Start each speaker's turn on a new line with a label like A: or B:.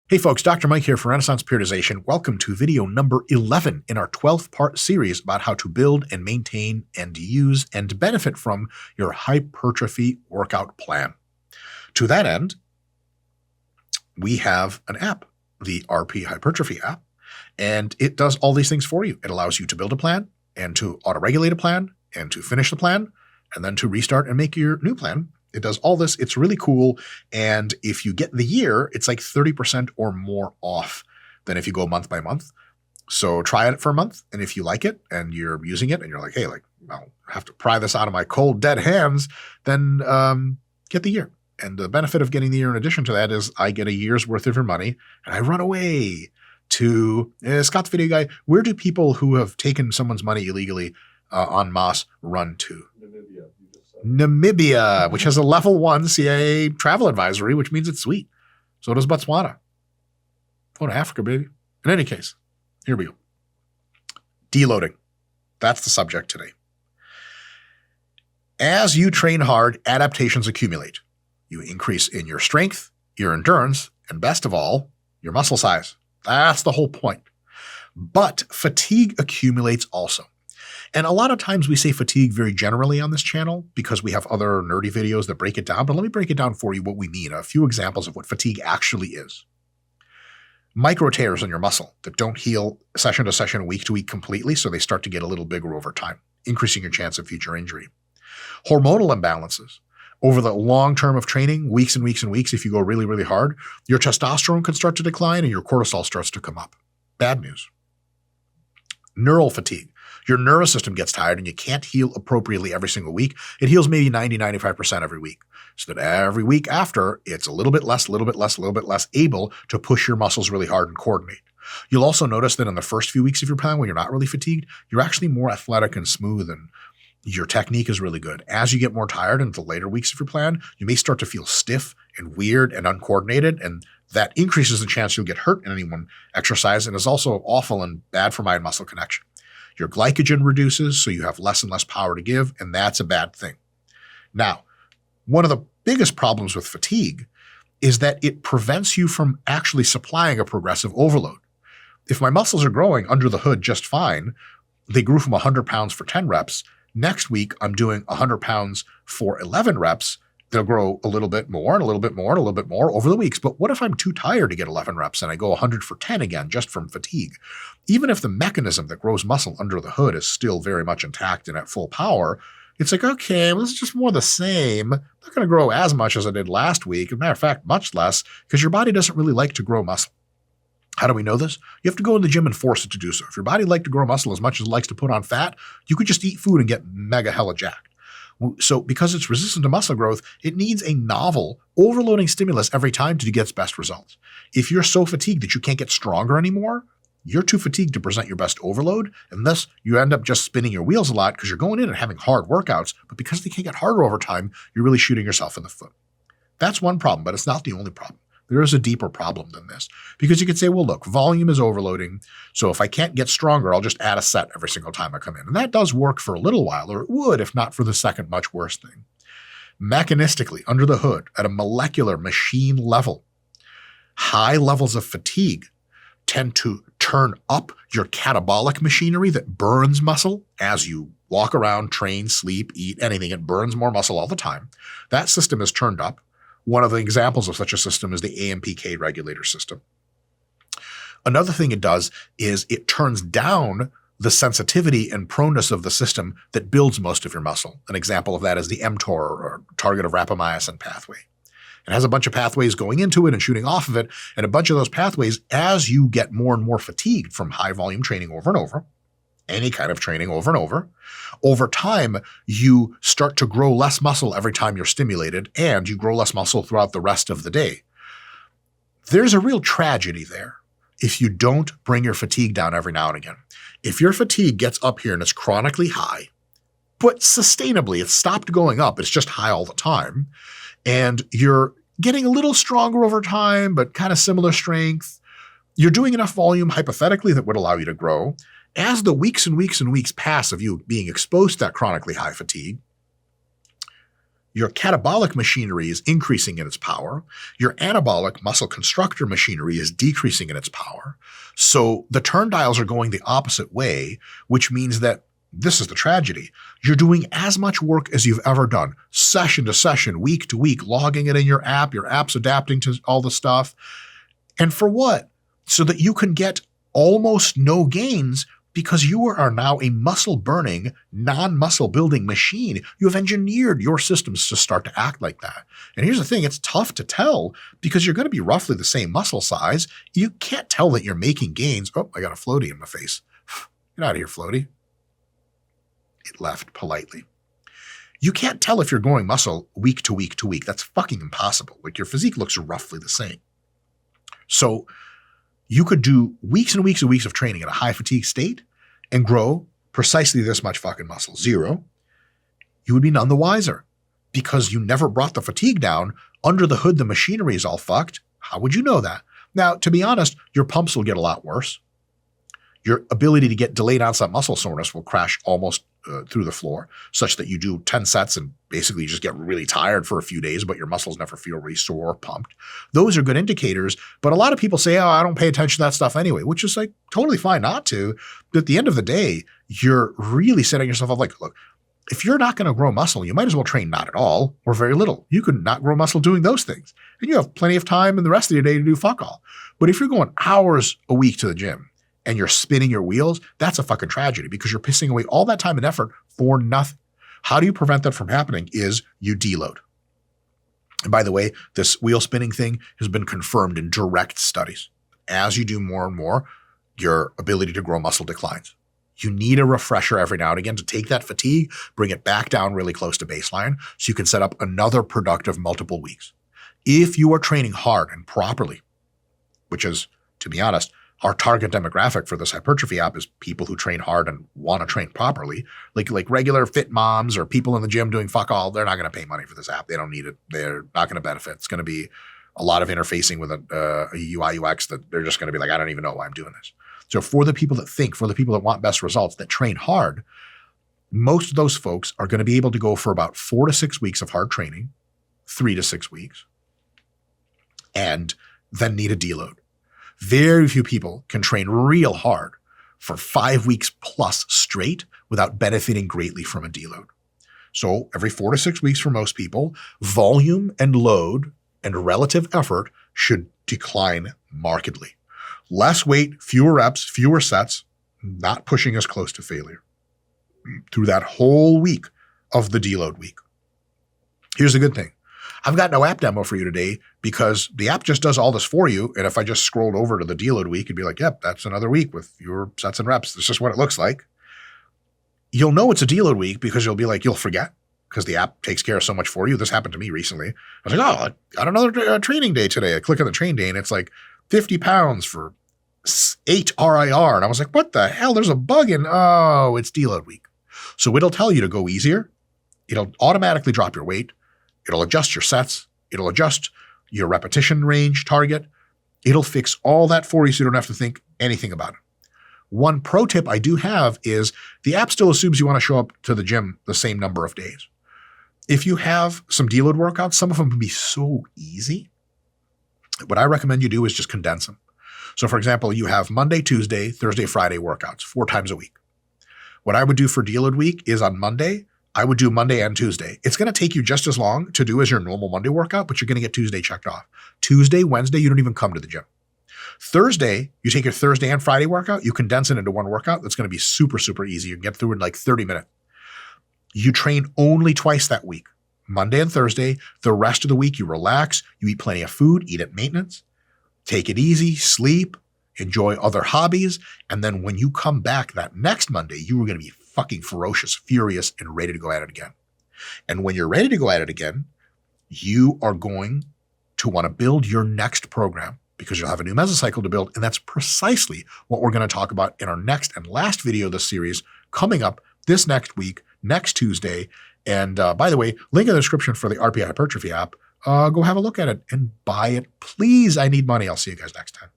A: Hey folks, Dr. Mike here for Renaissance Periodization. Welcome to video number 11 in our 12th part series about how to build and maintain and use and benefit from your hypertrophy workout plan. To that end, we have an app, the RP Hypertrophy app, and it does all these things for you. It allows you to build a plan and to auto-regulate a plan and to finish the plan and then to restart and make your new plan. It does all this. It's really cool. And if you get the year, it's like 30% or more off than if you go month by month. So try it for a month. And if you like it and you're using it and you're like, hey, I'll have to pry this out of my cold, dead hands, then get the year. And the benefit of getting the year in addition to that is I get a year's worth of your money and I run away to Scott's video guy. Where do people who have taken someone's money illegally en masse run to? Namibia, which has a level 1 CIA travel advisory, which means it's sweet. So does Botswana. Go to Africa, baby. In any case, here we go. Deloading. That's the subject today. As you train hard, adaptations accumulate. You increase in your strength, your endurance, and best of all, your muscle size. That's the whole point. But fatigue accumulates also. And a lot of times we say fatigue very generally on this channel because we have other nerdy videos that break it down. But let me break it down for you what we mean. A few examples of what fatigue actually is. Micro tears in your muscle that don't heal session to session, week to week completely, so they start to get a little bigger over time, increasing your chance of future injury. Hormonal imbalances. Over the long term of training, weeks and weeks and weeks, if you go really, really hard, your testosterone can start to decline and your cortisol starts to come up. Bad news. Neural fatigue. Your nervous system gets tired and you can't heal appropriately every single week. It heals maybe 90-95% every week. So that every week after, it's a little bit less able to push your muscles really hard and coordinate. You'll also notice that in the first few weeks of your plan, when you're not really fatigued, you're actually more athletic and smooth and your technique is really good. As you get more tired into the later weeks of your plan, you may start to feel stiff and weird and uncoordinated, and that increases the chance you'll get hurt in any one exercise and is also awful and bad for mind-muscle connection. Your glycogen reduces, so you have less and less power to give, and that's a bad thing. Now, one of the biggest problems with fatigue is that it prevents you from actually supplying a progressive overload. If my muscles are growing under the hood just fine, they grew from 100 pounds for 10 reps. Next week, I'm doing 100 pounds for 11 reps. They'll grow a little bit more and a little bit more and a little bit more over the weeks. But what if I'm too tired to get 11 reps and I go 100 for 10 again just from fatigue? Even if the mechanism that grows muscle under the hood is still very much intact and at full power, it's like, okay, well, this is just more the same. I'm not going to grow as much as I did last week. As a matter of fact, much less, because your body doesn't really like to grow muscle. How do we know this? You have to go in the gym and force it to do so. If your body liked to grow muscle as much as it likes to put on fat, you could just eat food and get mega hella jacked. So because it's resistant to muscle growth, it needs a novel, overloading stimulus every time to get its best results. If you're so fatigued that you can't get stronger anymore, you're too fatigued to present your best overload, and thus you end up just spinning your wheels a lot because you're going in and having hard workouts, but because they can't get harder over time, you're really shooting yourself in the foot. That's one problem, but it's not the only problem. There is a deeper problem than this, because you could say, well, look, volume is overloading. So if I can't get stronger, I'll just add a set every single time I come in. And that does work for a little while, or it would if not for the second much worse thing. Mechanistically, under the hood, at a molecular machine level, high levels of fatigue tend to turn up your catabolic machinery that burns muscle as you walk around, train, sleep, eat, anything. It burns more muscle all the time. That system is turned up. One of the examples of such a system is the AMPK regulator system. Another thing it does is it turns down the sensitivity and proneness of the system that builds most of your muscle. An example of that is the mTOR, or target of rapamycin pathway. It has a bunch of pathways going into it and shooting off of it, and a bunch of those pathways, as you get more and more fatigued from high volume training over and over, any kind of training over and over time, you start to grow less muscle every time you're stimulated, and you grow less muscle throughout the rest of the day. There's a real tragedy there if you don't bring your fatigue down every now and again. If your fatigue gets up here and it's chronically high, but sustainably, it's stopped going up, it's just high all the time, and you're getting a little stronger over time, but kind of similar strength, you're doing enough volume hypothetically that would allow you to grow. As the weeks and weeks and weeks pass of you being exposed to that chronically high fatigue, Your catabolic machinery is increasing in its power. Your anabolic muscle constructor machinery is decreasing in its power. So the turn dials are going the opposite way, which means that this is the tragedy. You're doing as much work as you've ever done, session to session, week to week, logging it in your app's adapting to all the stuff. And for what? So that you can get almost no gains because you are now a muscle-burning, non-muscle building machine. You have engineered your systems to start to act like that. And here's the thing, it's tough to tell because you're going to be roughly the same muscle size. You can't tell that you're making gains. Oh, I got a floaty in my face. Get out of here, floaty. It left politely. You can't tell if you're growing muscle week to week to week. That's fucking impossible. Like your physique looks roughly the same. So you could do weeks and weeks and weeks of training at a high fatigue state and grow precisely this much fucking muscle, 0. You would be none the wiser because you never brought the fatigue down. Under the hood, the machinery is all fucked. How would you know that? Now, to be honest, your pumps will get a lot worse. Your ability to get delayed onset muscle soreness will crash almost through the floor, such that you do 10 sets and basically you just get really tired for a few days, but your muscles never feel really sore or pumped. Those are good indicators, but a lot of people say, oh, I don't pay attention to that stuff anyway, which is like totally fine not to. But at the end of the day, you're really setting yourself up like, look, if you're not going to grow muscle, you might as well train not at all or very little. You could not grow muscle doing those things. And you have plenty of time in the rest of your day to do fuck all. But if you're going hours a week to the gym, and you're spinning your wheels, that's a fucking tragedy because you're pissing away all that time and effort for nothing. How do you prevent that from happening is you deload. And by the way, this wheel spinning thing has been confirmed in direct studies. As you do more and more, your ability to grow muscle declines. You need a refresher every now and again to take that fatigue, bring it back down really close to baseline so you can set up another productive multiple weeks. If you are training hard and properly, which is, to be honest, our target demographic for this hypertrophy app is people who train hard and want to train properly, like regular fit moms or people in the gym doing fuck all. They're not going to pay money for this app. They don't need it. They're not going to benefit. It's going to be a lot of interfacing with a UI UX that they're just going to be like, I don't even know why I'm doing this. So for the people that think, for the people that want best results, that train hard, most of those folks are going to be able to go for about 4 to 6 weeks of hard training, 3 to 6 weeks, and then need a deload. Very few people can train real hard for 5 weeks plus straight without benefiting greatly from a deload. So every 4 to 6 weeks for most people, volume and load and relative effort should decline markedly. Less weight, fewer reps, fewer sets, not pushing us close to failure through that whole week of the deload week. Here's the good thing. I've got no app demo for you today because the app just does all this for you. And if I just scrolled over to the deload week, it'd be like, yep, that's another week with fewer sets and reps. That's just what it looks like. You'll know it's a deload week because you'll be like, you'll forget because the app takes care of so much for you. This happened to me recently. I was like, oh, I got another training day today. I click on the train day and it's like 50 pounds for 8 RIR. And I was like, what the hell? There's a bug in, oh, it's deload week. So it'll tell you to go easier. It'll automatically drop your weight. It'll adjust your sets. It'll adjust your repetition range target. It'll fix all that for you so you don't have to think anything about it. One pro tip I do have is the app still assumes you want to show up to the gym the same number of days. If you have some deload workouts, some of them can be so easy. What I recommend you do is just condense them. So for example, you have Monday, Tuesday, Thursday, Friday workouts 4 times a week. What I would do for deload week is on Monday, I would do Monday and Tuesday. It's going to take you just as long to do as your normal Monday workout, but you're going to get Tuesday checked off. Tuesday, Wednesday, you don't even come to the gym. Thursday, you take your Thursday and Friday workout, you condense it into one workout. That's going to be super, super easy. You can get through in like 30 minutes. You train only twice that week, Monday and Thursday. The rest of the week, you relax, you eat plenty of food, eat at maintenance, take it easy, sleep, enjoy other hobbies. And then when you come back that next Monday, you are going to be fucking ferocious, furious, and ready to go at it again. And when you're ready to go at it again, you are going to want to build your next program because you'll have a new mesocycle to build. And that's precisely what we're going to talk about in our next and last video of this series coming up this next week, next Tuesday. And by the way, link in the description for the RPI Hypertrophy app. Go have a look at it and buy it. Please, I need money. I'll see you guys next time.